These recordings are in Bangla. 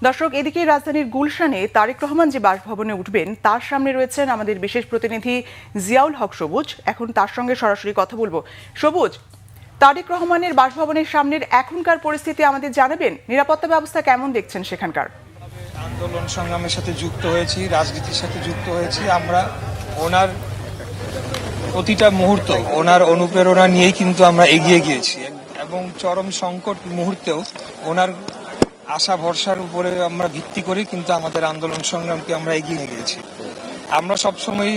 দর্শক, এদিকে রাজধানীর গুলশানে তারেক রহমান যে বাসভবনে উঠবেন তার সামনে রয়েছেন আমাদের বিশেষ প্রতিনিধি জিয়াউল হক সবুজ। এখন তার সঙ্গে সরাসরি কথা বলবো। সবুজ, তারেক রহমানের বাসভবনের সামনের এখনকার পরিস্থিতি আমাদের জানাবেন। নিরাপত্তা ব্যবস্থা কেমন দেখছেন সেখানকার? আন্দোলন সংগ্রামের সাথে যুক্ত হয়েছি, রাজনীতির সাথে যুক্ত হয়েছি। আমরা ওনার প্রতিটা মুহূর্ত, ওনার অনুপ্রেরণা নিয়েই কিন্তু আমরা এগিয়ে গিয়েছি এবং চরম সংকট মুহূর্তেও ওনার আশা ভরসার উপরে আমরা ভিত্তি করে কিন্তু আমাদের আন্দোলন সংগ্রামকে আমরা এগিয়ে গিয়েছি। আমরা সবসময়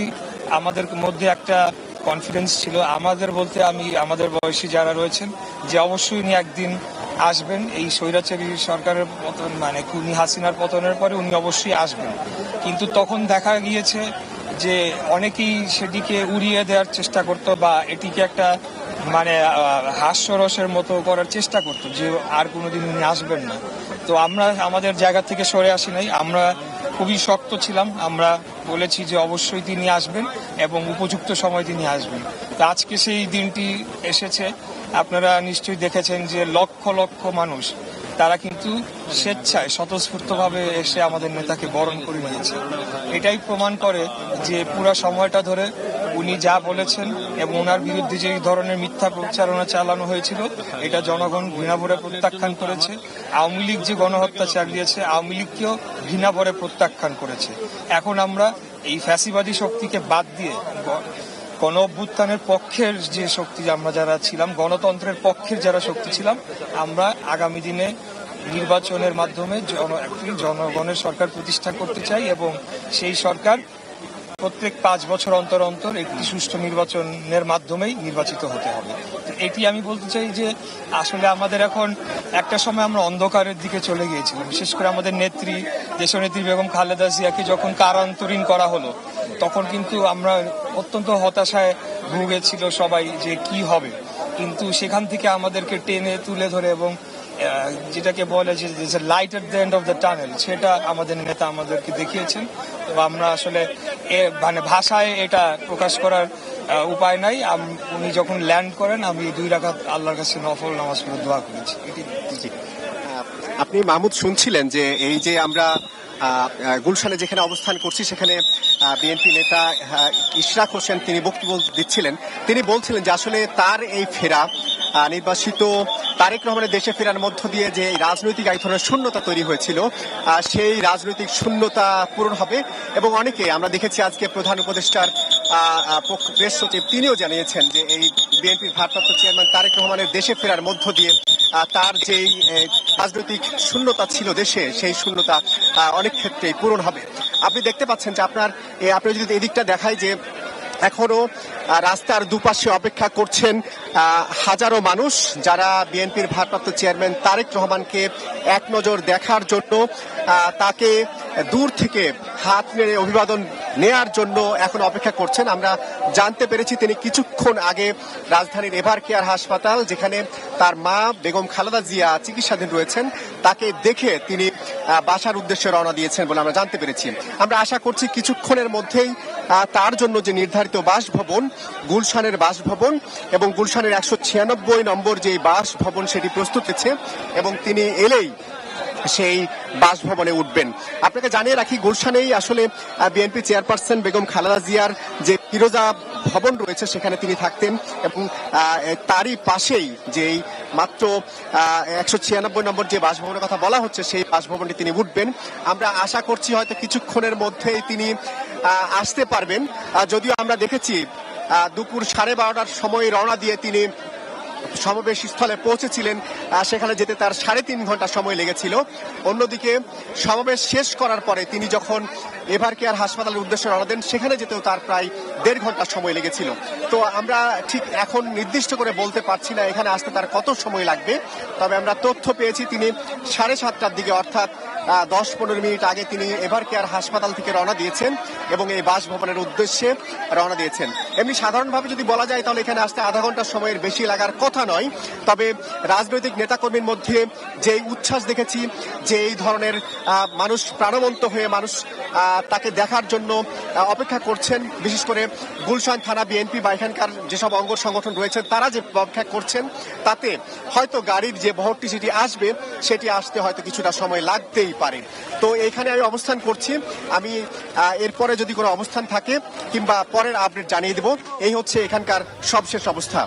আমাদের মধ্যে একটা কনফিডেন্স ছিল, আমাদের বলতে আমি আমাদের বয়সী যারা রয়েছেন, যে অবশ্যই উনি একদিন আসবেন। এই স্বৈরাচারী সরকারের পতন মানে খুনি হাসিনার পতনের পরে উনি অবশ্যই আসবেন। কিন্তু তখন দেখা গিয়েছে যে অনেকেই সেটিকে উড়িয়ে দেওয়ার চেষ্টা করতো বা এটিকে একটা মানে হাস্যরসের মতো করার চেষ্টা করতো যে আর কোনোদিন উনি আসবেন না। তো আমরা আমাদের জায়গা থেকে সরে আসি নাই, আমরা খুবই শক্ত ছিলাম। আমরা বলেছি যে অবশ্যই তিনি আসবেন এবং উপযুক্ত সময় তিনি আসবেন। তো আজকে সেই দিনটি এসেছে। আপনারা নিশ্চয়ই দেখেছেন যে লক্ষ লক্ষ মানুষ তারা কিন্তু স্বেচ্ছায় স্বতঃস্ফূর্তভাবে এসে আমাদের নেতাকে বরণ করে নিয়েছে। এটাই প্রমাণ করে যে পুরো সময়টা ধরে উনি যা বলেছেন এবং ওনার বিরুদ্ধে যে ধরনের মিথ্যা প্রচারণা চালানো হয়েছিল এটা জনগণ ঘৃণাভরে প্রত্যাখ্যান করেছে। আওয়ামী লীগ যে গণহত্যা চালিয়েছে, আওয়ামী লীগকেও ঘৃণাভরে প্রত্যাখ্যান করেছে। এখন আমরা এই ফ্যাসিবাদী শক্তিকে বাদ দিয়ে গণ অভ্যুত্থানের পক্ষের যে শক্তি আমরা যারা ছিলাম, গণতন্ত্রের পক্ষের যারা শক্তি ছিলাম, আমরা আগামী দিনে নির্বাচনের মাধ্যমে জনগণের সরকার প্রতিষ্ঠা করতে চাই এবং সেই সরকার প্রত্যেক 5 বছর অন্তর অন্তর একটি সুষ্ঠু নির্বাচনের মাধ্যমেই নির্বাচিত হতে হবে। এটি আমি বলতে চাই যে আসলে আমাদের এখন একটা সময় আমরা অন্ধকারের দিকে চলে গিয়েছিলাম। বিশেষ করে আমাদের নেত্রী, দেশনেত্রী বেগম খালেদা জিয়াকে যখন কারান্তরীণ করা হলো তখন কিন্তু আমরা অত্যন্ত হতাশায় ভুগেছিল সবাই যে কি হবে। কিন্তু সেখান থেকে আমাদেরকে টেনে তুলে ধরে এবং যেটাকে বলে যে light at the end of the tunnel, সেটা আমাদের নেতা আমাদেরকে দেখিয়েছেন। তো আমরা আসলে মানে ভাষায় এটা প্রকাশ করার উপায় নাই। উনি যখন ল্যান্ড করেন আমি 2 রাকাত আল্লাহর কাছে নফল নামাজ পড়ে দোয়া করেছি। আপনি মাহমুদ শুনছিলেন যে এই যে আমরা গুলশানে যেখানে অবস্থান করছি সেখানে বিএনপি নেতা ইশরাক হোসেন তিনি বক্তব্য দিচ্ছিলেন। তিনি বলছিলেন যে আসলে তার এই ফেরা, নির্বাসিত তারেক রহমানের দেশে ফেরার মধ্য দিয়ে যে রাজনৈতিক এক ধরনের শূন্যতা তৈরি হয়েছিল, সেই রাজনৈতিক শূন্যতা পূরণ হবে। এবং অনেকে আমরা দেখেছি আজকে প্রধান উপদেষ্টার প্রেস সচিব তিনিও জানিয়েছেন যে এই বিএনপির ভারপ্রাপ্ত চেয়ারম্যান তারেক রহমানের দেশে ফেরার মধ্য দিয়ে তার যেই রাজনৈতিক শূন্যতা ছিল দেশে, সেই শূন্যতা অনেক ক্ষেত্রেই পূরণ হবে। আপনি দেখতে পাচ্ছেন যে আপনি যদি এদিকটা দেখায় যে এখনো রাস্তার দুপাশে অপেক্ষা করছেন হাজারো মানুষ, যারা বিএনপির ভারপ্রাপ্ত চেয়ারম্যান তারেক রহমানকে এক নজর দেখার জন্য, তাকে দূর থেকে হাত নেড়ে অভিবাদন নেয়ার জন্য এখন অপেক্ষা করছেন। আমরা জানতে পেরেছি তিনি কিছুক্ষণ আগে রাজধানীর এভার কেয়ার হাসপাতাল, যেখানে তার মা বেগম খালেদা জিয়া চিকিৎসাধীন রয়েছেন, তাকে দেখে তিনি বাসার উদ্দেশ্যে রওনা দিয়েছেন বলে আমরা জানতে পেরেছি। আমরা আশা করছি কিছুক্ষণের মধ্যেই তার জন্য যে নির্ধারিত বাসভবন, গুলশানের বাসভবন এবং গুলশানের 196 নম্বর যে বাসভবন সেটি প্রস্তুত হয়েছে এবং তিনি এলেই সেই বাসভবনে উঠবেন। আপনাকে জানিয়ে রাখি, গুলশানেই আসলে বিএনপি চেয়ারপারসন বেগম খালেদা জিয়ার যে ফিরোজা ভবন রয়েছে সেখানে তিনি থাকতেন এবং তারই পাশেই যেই মাত্র 196 নম্বর যে বাসভবনের কথা বলা হচ্ছে সেই বাসভবনটি তিনি উঠবেন। আমরা আশা করছি হয়তো কিছুক্ষণের মধ্যেই তিনি আসতে পারবেন। যদিও আমরা দেখেছি দুপুর 12:30টার সময় রওনা দিয়ে তিনি সমাবেশ স্থলে পৌঁছেছিলেন, সেখানে যেতে তার 3.5 ঘন্টা সময় লেগেছিল। অন্যদিকে সমাবেশ শেষ করার পরে তিনি যখন এভার কেয়ার হাসপাতালের উদ্দেশ্যে রওনা দেন সেখানে যেতেও তার প্রায় 1.5 ঘন্টা সময় লেগেছিল। তো আমরা ঠিক এখন নির্দিষ্ট করে বলতে পারছি না এখানে আসতে তার কত সময় লাগবে, তবে আমরা তথ্য পেয়েছি তিনি 7:30টার দিকে, অর্থাৎ 10-15 মিনিট আগে তিনি এভার কেয়ার হাসপাতাল থেকে রওনা দিয়েছেন এবং এই বাসভবনের উদ্দেশ্যে রওনা দিয়েছেন। এমনি সাধারণভাবে যদি বলা যায় তাহলে এখানে আসতে আধা ঘন্টা সময়ের বেশি লাগার কথা নয়। তবে রাজনৈতিক নেতাকর্মীর মধ্যে যে উচ্ছ্বাস দেখেছি, যে এই ধরনের মানুষ প্রাণবন্ত হয়ে মানুষ তাকে দেখার জন্য অপেক্ষা করছেন, বিশেষ করে গুলশান থানা বিএনপি বা এখানকার যেসব অঙ্গ সংগঠন রয়েছেন তারা যে অপেক্ষা করছেন, তাতে হয়তো গাড়ির যে বহরটি সেটি আসবে, সেটি আসতে হয়তো কিছুটা সময় লাগতেই হতেই পারে। তো এখানে আমি অবস্থান করছি, আমি এরপরে যদি কোনো অবস্থান থাকে কিংবা পরের আপডেট জানিয়ে দেব। এই হচ্ছে এখানকার সবশেষ অবস্থা।